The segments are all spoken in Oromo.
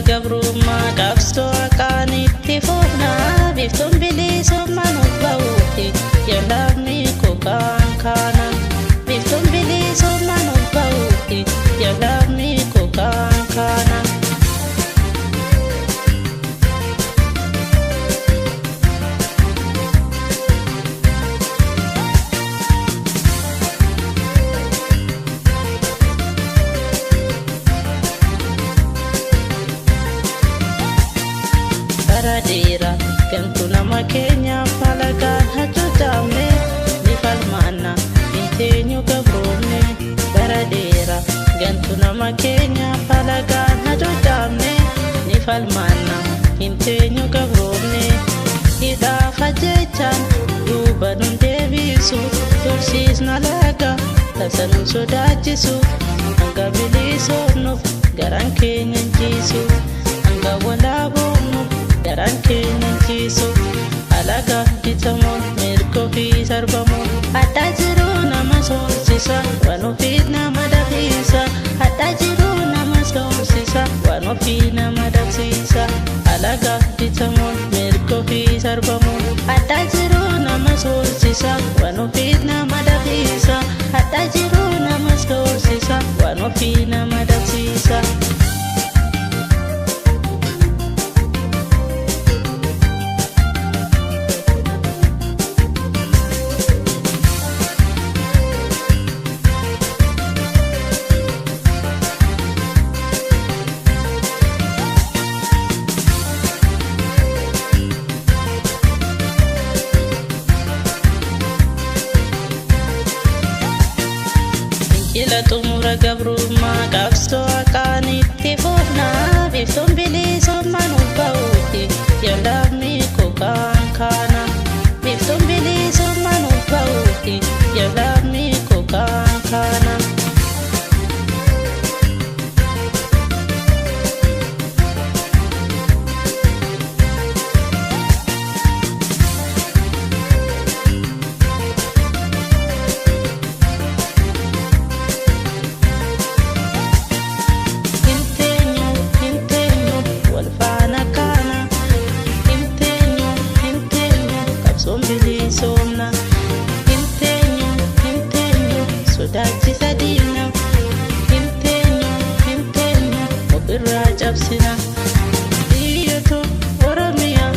gabrummaa qabsoo haqaanitti fufna biiftuun bilisummaa nuuf ba'uuti yaadamni kokaan kana biiftuun bilisummaa nuuf ba'uuti yaadamni kokaan kana. Baradira gantu nama keenya falagaan hacuutamne ni falmaanna inteenyu gabroomne. Baradira gantu nama keenya falagaan hacuutamne ni falmaanna inteenyu gabroomne. Hidhaafa jechaan duuba nun deebisu tursiisna laga tasa nun sodaachisu hanga bilisoomnuuf garaan keenya jiisu hanga walaaboomnuuf garaan keenya jiisu alaga bitamuun mirga ofii sarbamuun addaa jiru nama soomsisa waan ofii nama dhabsiisa addaa jiru nama soomsisa waan ofii nama dhabsiisa alaga bitamuun mirga ofii sarbamuun addaa jiru nama soomsisa waan ofii nama dhabsiisa addaa jiru nama soomsisa waan ofii nama dhabsiisa. Ila tumura gabrummaa qabsoo haqaanitti fufna biiftuun bilisummaa nuuf ba'uuti yaadamni kokaan kana biiftuun bilisummaa nuuf ba'uuti yaadamni kokaan kana. Somna inteenyu sodaachisa diina inteenyu ofirraa cabsina biyyatu Oromiyaa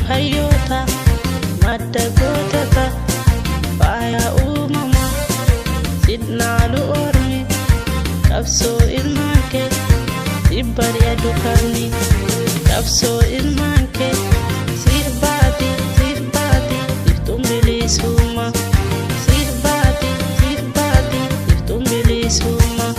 hayyoota madda gootota faaya uumamaa sidnaalu ormi qabsoo ilmaan kee dhibbari aduukarni qabsoo ilmaan kee sirbaati biiftuun bilisummaa sirbaati biiftuun bilisummaa.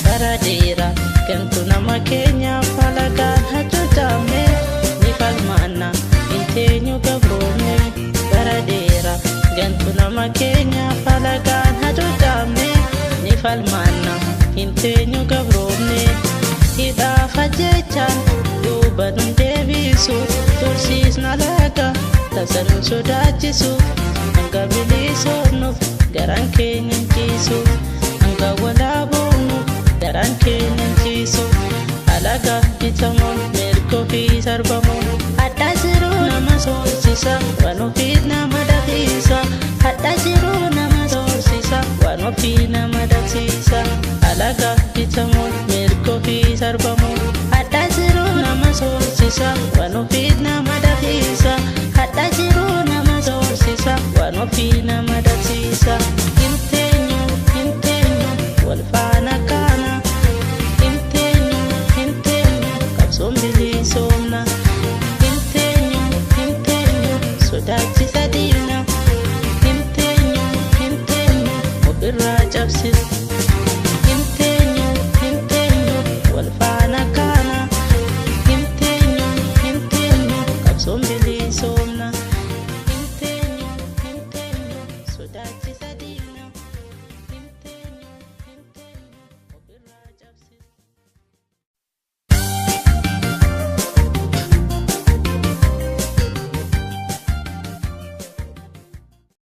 Baradira gantu nama keenya falagaan hacuutamne ni falmaanna inteenyu gabroomne. Baradira gantu nama keenya falagaan hacuutamne ni falmaanna inteenyu gabroomne. Hidhaafa jechaan duuba nun deebisu tursiisna laga tasa nun sodaachisu hanga bilisoomnuuf garaan keenya jiisu hanga walaaboomnuuf garaan keenya jiisu alaga bitamuun mirga ofii sarbamuun addaa jiru nama soomsisa waan ofii nama dhabsiisa addaa jiru nama soomsisa waan ofii nama dhabsiisa alaga bitamuun mirga ofii sarbamuun addaa jiru nama soomsisa waan ofii nama dhabsiisa addaa jiru nama soomsisa waan ofii nama dhabsiisa. Inteenyu wal faana kana inteenyu qabsoon bilisummaa inteenyu sodaachisa diina inteenyu ofirraa cabsisa.